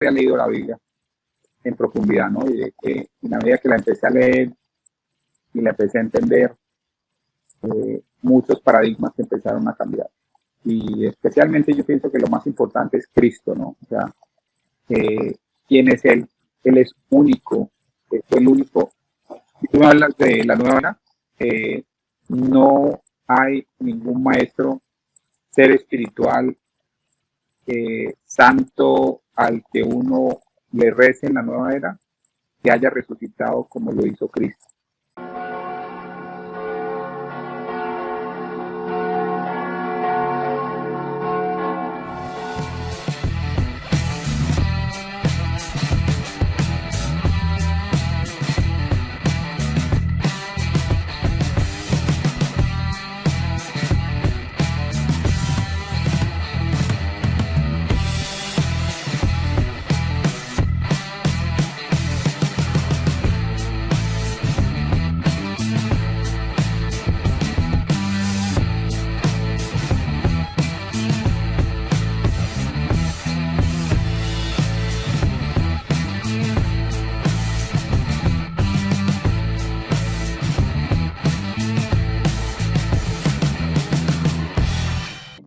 había leído la Biblia en profundidad, ¿no? Y de que en la medida que la empecé a leer y la empecé a entender, muchos paradigmas empezaron a cambiar. Y especialmente yo pienso que lo más importante es Cristo, ¿no? O sea, ¿quién es Él? Él es único, es el único. Si tú me hablas de la nueva era, no hay ningún maestro, ser espiritual, santo al que uno le rece en la nueva era, que haya resucitado como lo hizo Cristo.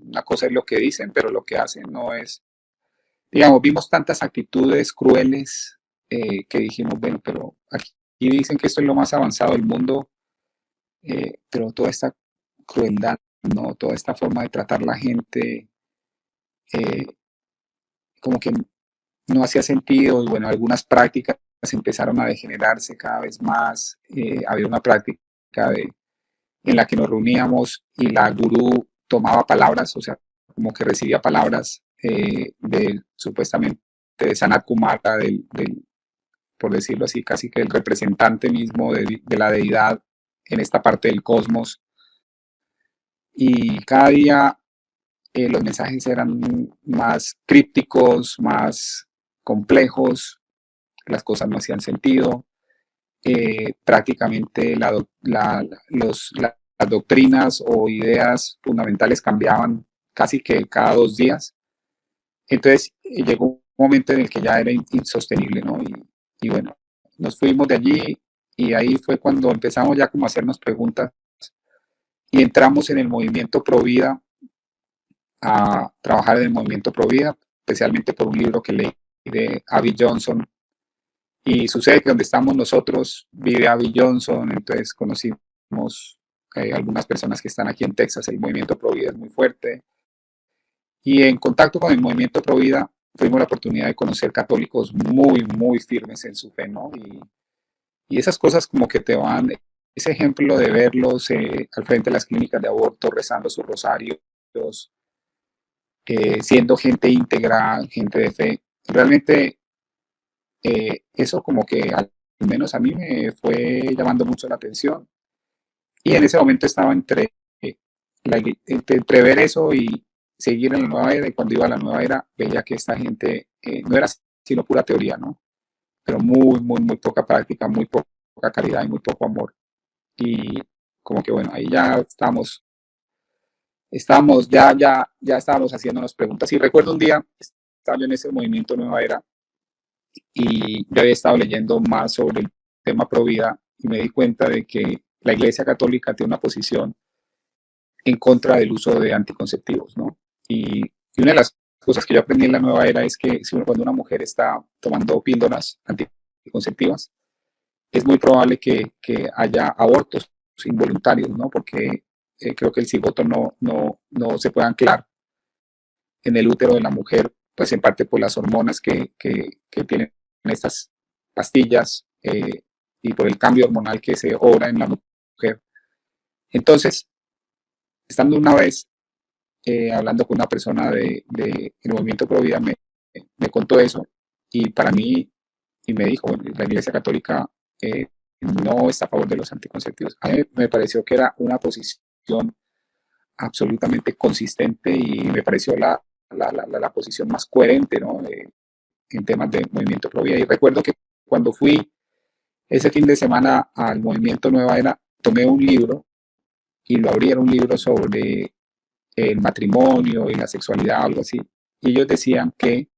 Una cosa es lo que dicen, pero lo que hacen no es, digamos, vimos tantas actitudes crueles que dijimos, bueno, pero aquí dicen que esto es lo más avanzado del mundo, pero toda esta crueldad, ¿no? Toda esta forma de tratar a la gente, eh, como que no hacía sentido, y bueno, algunas prácticas empezaron a degenerarse cada vez más. Había una práctica en la que nos reuníamos y la gurú tomaba palabras, o sea, como que recibía palabras supuestamente de Sanat Kumara, por decirlo así, casi que el representante mismo de la deidad en esta parte del cosmos. Y cada día los mensajes eran más crípticos, más complejos, las cosas no hacían sentido. Prácticamente las doctrinas o ideas fundamentales cambiaban casi que cada 2 días. Entonces llegó un momento en el que ya era insostenible, ¿no? Y bueno, nos fuimos de allí y ahí fue cuando empezamos ya como a hacernos preguntas y entramos en el movimiento Provida, a trabajar en el movimiento Provida, especialmente por un libro que leí de Abby Johnson. Y sucede que donde estamos nosotros vive Abby Johnson, entonces conocimos algunas personas que están aquí en Texas. El movimiento Provida es muy fuerte. Y en contacto con el movimiento Provida tuvimos la oportunidad de conocer católicos muy, muy firmes en su fe, ¿no? Y esas cosas como que te van, ese ejemplo de verlos al frente de las clínicas de aborto, rezando sus rosarios, siendo gente íntegra, gente de fe, realmente eso como que al menos a mí me fue llamando mucho la atención. Y en ese momento estaba entre ver eso y seguir en la nueva era. Y cuando iba a la nueva era, veía que esta gente no era sino pura teoría, ¿no? Pero muy, muy, muy poca práctica, muy poca caridad y muy poco amor. Y como que bueno, ahí ya ya estábamos haciéndonos preguntas. Y recuerdo un día, estaba yo en ese movimiento Nueva Era y yo había estado leyendo más sobre el tema pro vida y me di cuenta de que la Iglesia Católica tiene una posición en contra del uso de anticonceptivos, ¿no? Y una de las cosas que yo aprendí en la nueva era es que cuando una mujer está tomando píldoras anticonceptivas, es muy probable que haya abortos involuntarios, ¿no? Porque creo que el cigoto no se puede anclar en el útero de la mujer, pues en parte por las hormonas que tienen estas pastillas y por el cambio hormonal que se obra en la mujer. Entonces, estando una vez hablando con una persona del movimiento Pro Vida, me contó eso y para mí, y me dijo, bueno, la Iglesia Católica no está a favor de los anticonceptivos. A mí me pareció que era una posición absolutamente consistente y me pareció la posición más coherente, ¿no? En temas de movimiento Pro Vida. Y recuerdo que cuando fui ese fin de semana al movimiento Nueva Era, tomé un libro y lo abrí, era un libro sobre el matrimonio y la sexualidad, algo así. Y ellos decían que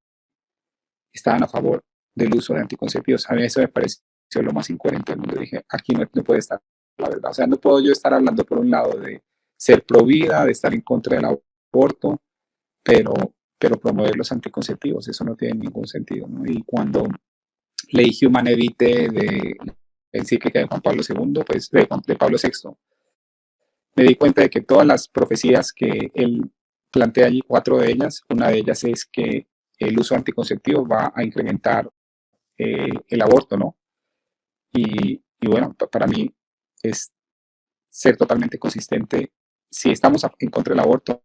estaban a favor del uso de anticonceptivos. A mí eso me pareció lo más incoherente del mundo. Dije, aquí no puede estar la verdad. O sea, no puedo yo estar hablando por un lado de ser pro vida, de estar en contra del aborto, pero, pero promover los anticonceptivos, eso no tiene ningún sentido, ¿no? Y cuando leí Humanae Vitae de encíclica de Juan Pablo II, pues de Pablo VI, me di cuenta de que todas las profecías que él plantea allí, 4 de ellas, una de ellas es que el uso anticonceptivo va a incrementar el aborto, ¿no? Y bueno, para mí es ser totalmente consistente. Si estamos en contra del aborto,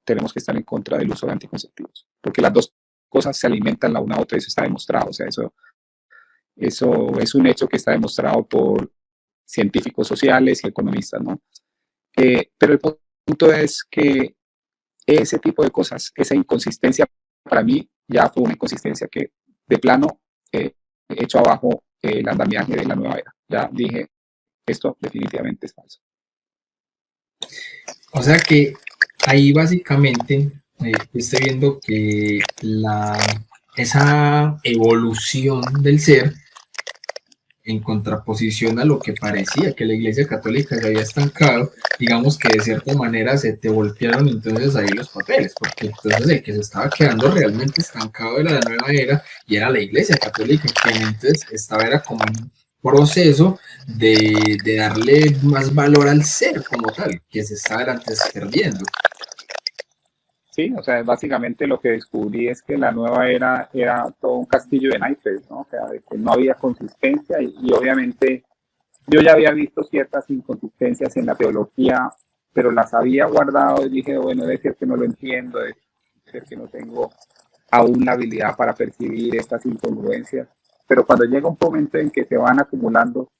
tenemos que estar en contra del uso de anticonceptivos, porque las dos cosas se alimentan la una a otra, eso está demostrado, o sea, eso es un hecho que está demostrado por científicos sociales y economistas, ¿no? Pero el punto es que ese tipo de cosas, esa inconsistencia, para mí ya fue una inconsistencia que de plano he hecho abajo el andamiaje de la nueva era. Ya dije, esto definitivamente es falso. O sea que ahí básicamente estoy viendo que esa evolución del ser, en contraposición a lo que parecía que la Iglesia Católica se había estancado, digamos que de cierta manera se te voltearon entonces ahí los papeles, porque entonces el que se estaba quedando realmente estancado era la nueva era y era la Iglesia Católica, quien entonces era como un proceso de darle más valor al ser como tal, que se estaba antes perdiendo. Sí, o sea, básicamente lo que descubrí es que la nueva era todo un castillo de naipes, ¿no? O sea, de que no había consistencia y obviamente yo ya había visto ciertas inconsistencias en la teología, pero las había guardado y dije, bueno, debe ser que no lo entiendo, debe ser que no tengo aún la habilidad para percibir estas incongruencias. Pero cuando llega un momento en que se van acumulando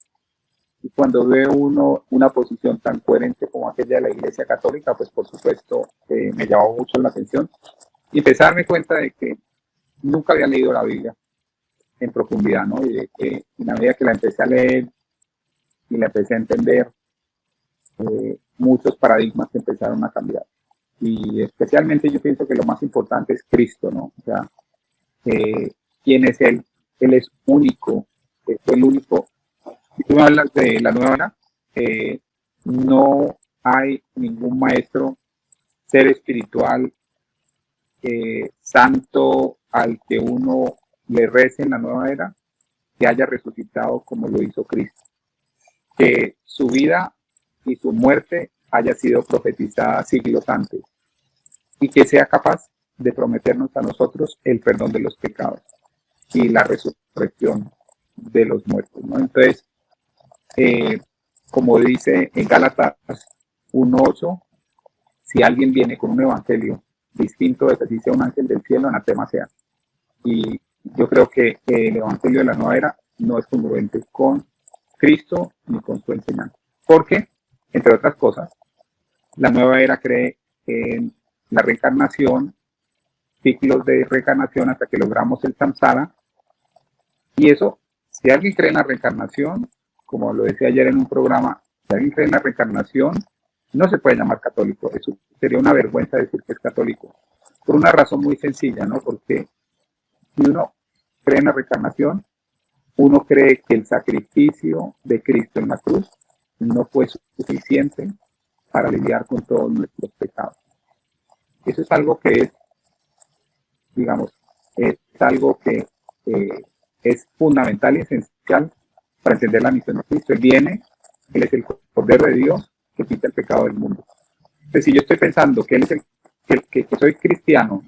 y cuando ve uno una posición tan coherente como aquella de la Iglesia Católica, pues por supuesto me llamó mucho la atención y empecé a darme cuenta de que nunca había leído la Biblia en profundidad, ¿no? Y de que en la medida que la empecé a leer y la empecé a entender, muchos paradigmas empezaron a cambiar. Y especialmente yo pienso que lo más importante es Cristo, ¿no? O sea, ¿quién es Él? Él es único, es el único. Si tú me hablas de la nueva era, no hay ningún maestro, ser espiritual, santo, al que uno le rece en la nueva era, que haya resucitado como lo hizo Cristo. Que su vida y su muerte haya sido profetizada siglos antes y que sea capaz de prometernos a nosotros el perdón de los pecados y la resurrección de los muertos, ¿no? Entonces, como dice en Gálatas 1:8, si alguien viene con un evangelio distinto de que si sea un ángel del cielo, anatema sea. Y yo creo que el evangelio de la nueva era no es congruente con Cristo ni con su enseñanza. Porque, entre otras cosas, la nueva era cree en la reencarnación, ciclos de reencarnación hasta que logramos el samsara. Y eso, si alguien cree en la reencarnación, como lo decía ayer en un programa, si alguien cree en la reencarnación, no se puede llamar católico. Eso sería una vergüenza decir que es católico. Por una razón muy sencilla, ¿no? Porque si uno cree en la reencarnación, uno cree que el sacrificio de Cristo en la cruz no fue suficiente para lidiar con todos nuestros pecados. Eso es algo que es, digamos, es algo que es fundamental y esencial para entender la misión de Cristo. Él viene, Él es el Cordero de Dios que quita el pecado del mundo. Entonces, si yo estoy pensando que Él es que soy cristiano,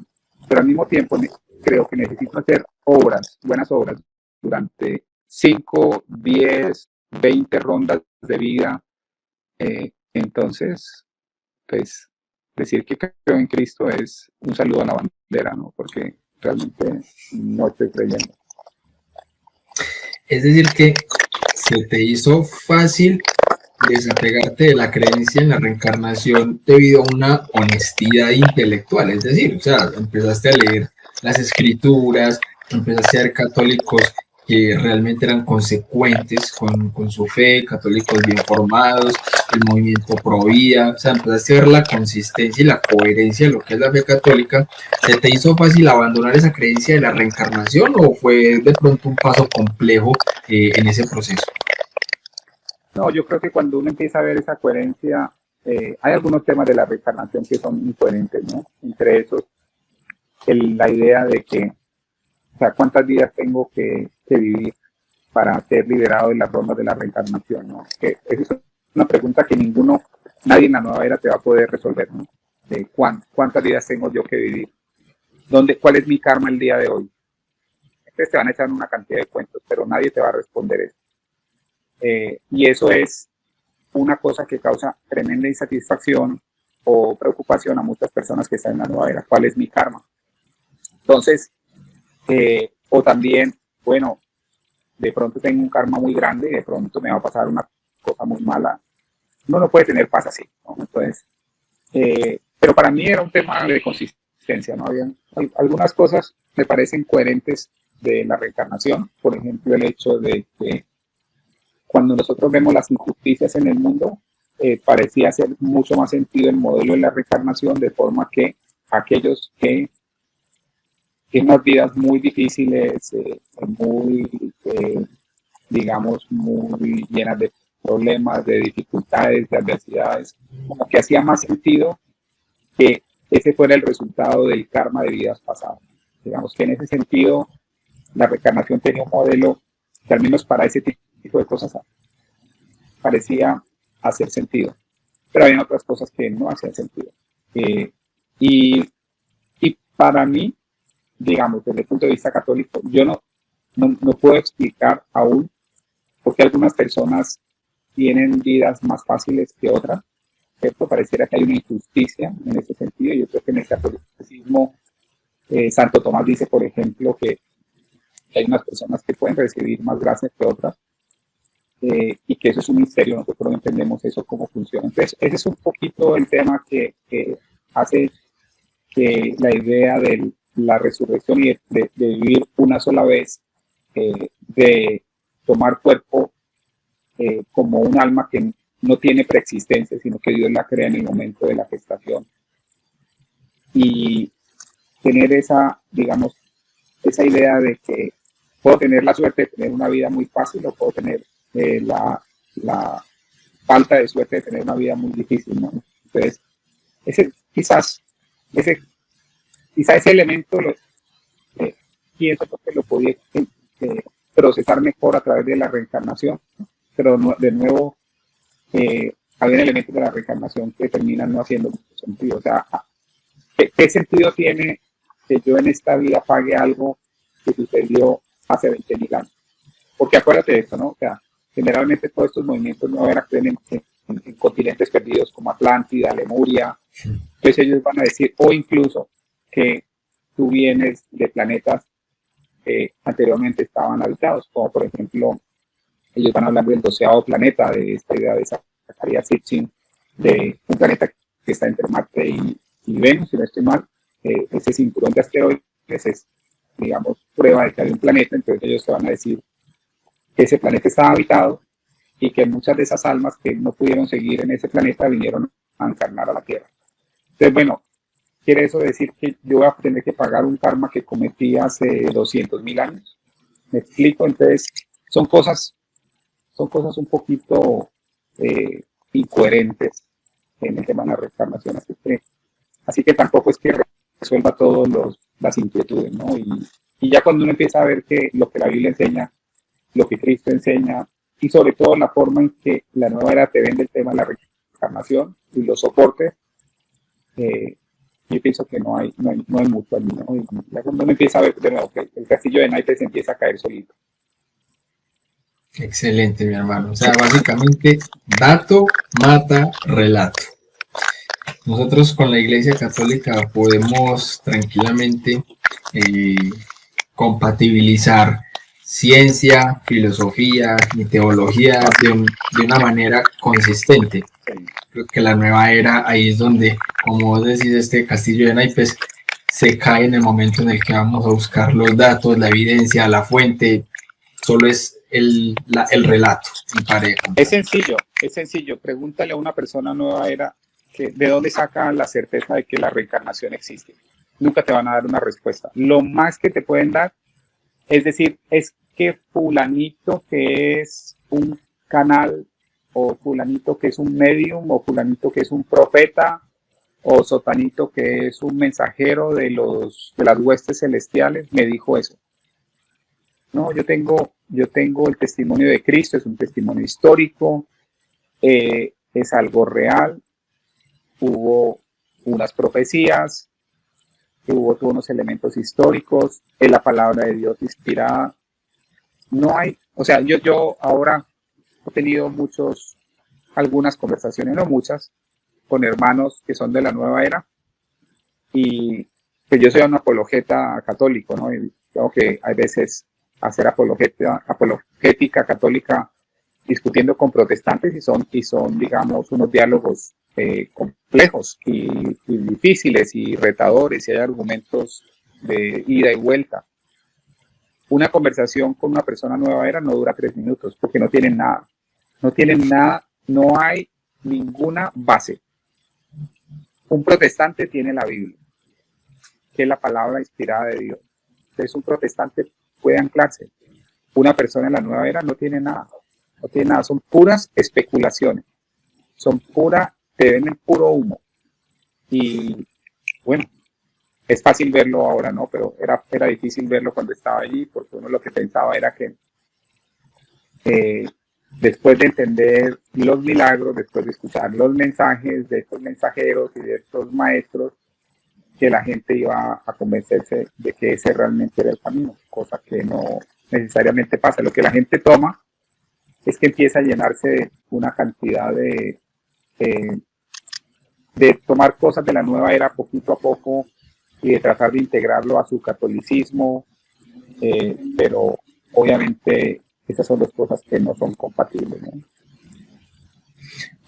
pero al mismo tiempo creo que necesito hacer obras, buenas obras, durante 5, 10, 20 rondas de vida, entonces, pues, decir que creo en Cristo es un saludo a la bandera, ¿no? Porque realmente no estoy creyendo. Es decir, que se te hizo fácil desapegarte de la creencia en la reencarnación debido a una honestidad intelectual, es decir, o sea, empezaste a leer las escrituras, empezaste a ser católicos que realmente eran consecuentes con su fe, católicos bien formados, el movimiento pro vida, o sea, empezaste a ver la consistencia y la coherencia de lo que es la fe católica. ¿Se te hizo fácil abandonar esa creencia de la reencarnación o fue de pronto un paso complejo en ese proceso? No, yo creo que cuando uno empieza a ver esa coherencia, hay algunos temas de la reencarnación que son incoherentes, ¿no? Entre esos, la idea de que, o sea, ¿cuántas vidas tengo que vivir para ser liberado de las rondas de la reencarnación, ¿no? Que esa es una pregunta que nadie en la nueva era te va a poder resolver, ¿no? De ¿cuántas vidas tengo yo que vivir? ¿Cuál es mi karma el día de hoy? Entonces te van a echar una cantidad de cuentos, pero nadie te va a responder eso. Y eso es una cosa que causa tremenda insatisfacción o preocupación a muchas personas que están en la nueva era. ¿Cuál es mi karma? Entonces, o también, bueno, de pronto tengo un karma muy grande y de pronto me va a pasar una cosa muy mala. Uno no puede tener paz así, ¿no? Entonces, pero para mí era un tema de consistencia, ¿no? Habían algunas cosas me parecen coherentes de la reencarnación, por ejemplo, el hecho de que cuando nosotros vemos las injusticias en el mundo, parecía hacer mucho más sentido el modelo de la reencarnación, de forma que aquellos que tienen unas vidas muy difíciles, digamos, muy llenas de problemas, de dificultades, de adversidades, como que hacía más sentido que ese fuera el resultado del karma de vidas pasadas. Digamos que en ese sentido, la reencarnación tenía un modelo que al menos para ese tipo de cosas parecía hacer sentido, pero hay otras cosas que no hacían sentido. Y para mí, digamos, desde el punto de vista católico, yo no puedo explicar aún por qué algunas personas tienen vidas más fáciles que otras, ¿cierto? Pareciera que hay una injusticia en ese sentido. Yo creo que en el catolicismo, Santo Tomás dice, por ejemplo, que hay unas personas que pueden recibir más gracias que otras, y que eso es un misterio, nosotros no entendemos eso cómo funciona. Entonces, ese es un poquito el tema que hace que la idea de la resurrección y de vivir una sola vez, de tomar cuerpo como un alma que no tiene preexistencia, sino que Dios la crea en el momento de la gestación. Y tener esa, digamos, esa idea de que puedo tener la suerte de tener una vida muy fácil o puedo tener la falta de suerte de tener una vida muy difícil, ¿no? Entonces, quizás ese elemento pienso que lo podía procesar mejor a través de la reencarnación, pero de nuevo hay elementos de la reencarnación que terminan no haciendo mucho sentido. O sea, ¿qué sentido tiene que yo en esta vida pague algo que sucedió hace 20.000 años? Porque acuérdate de esto, ¿no? O sea, generalmente todos estos movimientos no eran en continentes perdidos como Atlántida, Lemuria. Entonces ellos van a decir, o incluso que tú vienes de planetas que anteriormente estaban habitados, como por ejemplo, ellos van a hablar del 12º planeta, de esta idea de Zecharia Sitchin, de un planeta que está entre Marte y Venus, si no estoy mal. Ese cinturón de asteroides es, digamos, prueba de que hay un planeta. Entonces ellos te van a decir que ese planeta estaba habitado y que muchas de esas almas que no pudieron seguir en ese planeta vinieron a encarnar a la Tierra. Entonces, bueno, ¿quiere eso decir que yo voy a tener que pagar un karma que cometí hace 200.000 años? ¿Me explico? Entonces, son cosas un poquito incoherentes en el tema de la reencarnación. Así que tampoco es que resuelva todas las inquietudes, ¿no? Y ya cuando uno empieza a ver que lo que la Biblia enseña, lo que Cristo enseña, y sobre todo la forma en que la nueva era te vende el tema de la reencarnación y los soportes, yo pienso que no hay mucho allí, ¿no? Y ya cuando uno empieza a ver de nuevo que el castillo de naipes empieza a caer solito. Excelente, mi hermano. O sea, básicamente, dato mata relato. Nosotros con la Iglesia Católica podemos tranquilamente compatibilizar ciencia, filosofía y teología de una manera consistente. Creo que la nueva era, ahí es donde, como vos decís, este castillo de naipes se cae en el momento en el que vamos a buscar los datos, la evidencia, la fuente. solo es el relato y pareja. Es sencillo. Pregúntale a una persona nueva era que de dónde saca la certeza de que la reencarnación existe. Nunca te van a dar una respuesta. Lo más que te pueden dar es decir, es que fulanito que es un canal, o fulanito que es un medium, o fulanito que es un profeta, o sotanito que es un mensajero de las huestes celestiales, me dijo eso. No, yo tengo el testimonio de Cristo, es un testimonio histórico, es algo real, hubo unas profecías, hubo todos unos elementos históricos, es la palabra de Dios inspirada. No hay, o sea, yo ahora he tenido algunas conversaciones, no muchas, con hermanos que son de la nueva era, y pues yo soy un apologeta católico, ¿no? Y creo que hay veces hacer apologética católica discutiendo con protestantes y son digamos, unos diálogos complejos y difíciles y retadores, y hay argumentos de ida y vuelta. Una conversación con una persona nueva era no dura 3 minutos porque no tienen nada, no hay ninguna base. Un protestante tiene la Biblia, que es la palabra inspirada de Dios. Entonces un protestante puede anclarse. Una persona en la nueva era no tiene nada, son puras especulaciones, te venden puro humo. Y bueno, es fácil verlo ahora, ¿no? Pero era difícil verlo cuando estaba allí, porque uno lo que pensaba era que después de entender los milagros, después de escuchar los mensajes de estos mensajeros y de estos maestros, que la gente iba a convencerse de que ese realmente era el camino, cosa que no necesariamente pasa. Lo que la gente toma es que empieza a llenarse de una cantidad de tomar cosas de la nueva era poquito a poco y de tratar de integrarlo a su catolicismo, pero obviamente esas son dos cosas que no son compatibles, ¿no?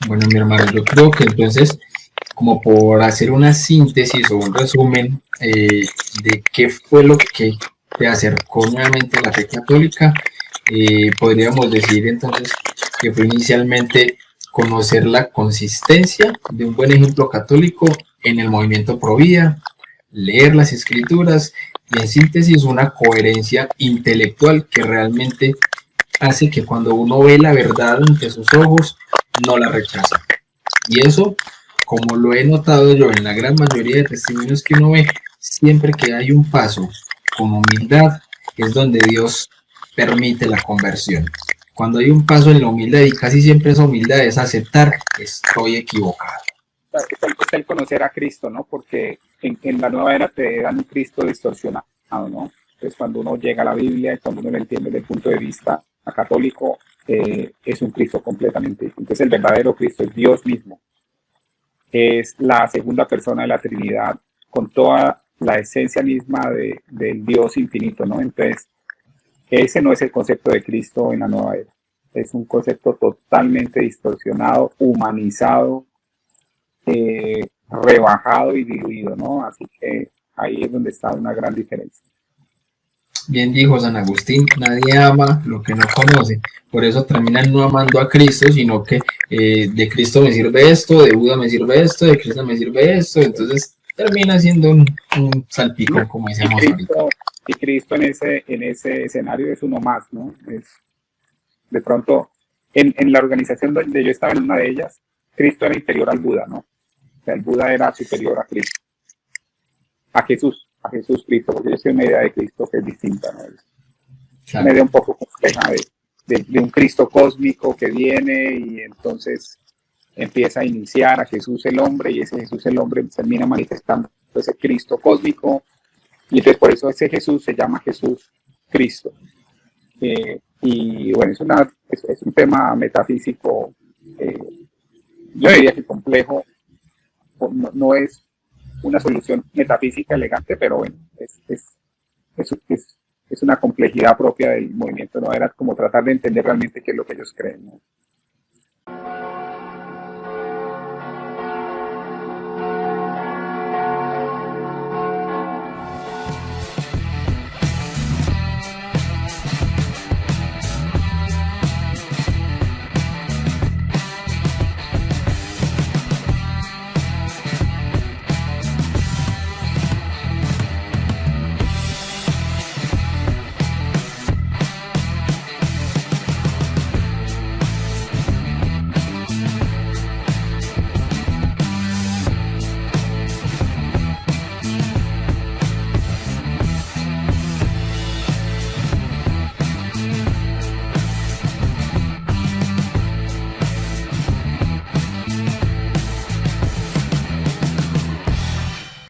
Bueno, mi hermano, yo creo que entonces, como por hacer una síntesis o un resumen de qué fue lo que te acercó nuevamente a la fe católica, podríamos decir entonces que fue inicialmente conocer la consistencia de un buen ejemplo católico en el movimiento pro vida, leer las escrituras y en síntesis una coherencia intelectual que realmente hace que cuando uno ve la verdad ante sus ojos, no la rechaza. Y eso, como lo he notado yo en la gran mayoría de testimonios que uno ve, siempre que hay un paso con humildad, es donde Dios permite la conversión. Cuando hay un paso en la humildad, y casi siempre esa humildad es aceptar, estoy equivocado. Es el conocer a Cristo, ¿no? Porque en la nueva era te dan un Cristo distorsionado, ¿no? Entonces cuando uno llega a la Biblia y cuando uno lo entiende desde el punto de vista católico, es un Cristo completamente distinto. Entonces el verdadero Cristo es Dios mismo. Es la segunda persona de la Trinidad, con toda la esencia misma del Dios infinito, ¿no? Entonces, ese no es el concepto de Cristo en la nueva era. Es un concepto totalmente distorsionado, humanizado, rebajado y diluido, ¿no? Así que ahí es donde está una gran diferencia. Bien dijo San Agustín, nadie ama lo que no conoce, por eso terminan no amando a Cristo, sino que de Cristo me sirve esto, de Buda me sirve esto, de Cristo me sirve esto, entonces termina siendo un salpicón, como decíamos ahorita. Y Cristo en ese escenario es uno más, ¿no? De pronto, en la organización donde yo estaba, en una de ellas, Cristo era inferior al Buda, ¿no? O sea, el Buda era superior a Cristo, a Jesús Cristo, porque yo soy una idea de Cristo que es distinta, ¿no? Claro. Una idea un poco compleja de un Cristo cósmico que viene y entonces empieza a iniciar a Jesús el hombre, y ese Jesús el hombre termina manifestando ese Cristo cósmico, y entonces por eso ese Jesús se llama Jesús Cristo. Y bueno, es un tema metafísico, yo diría que complejo, no es una solución metafísica elegante, pero bueno, es una complejidad propia del movimiento, ¿no? Era como tratar de entender realmente qué es lo que ellos creen, ¿no?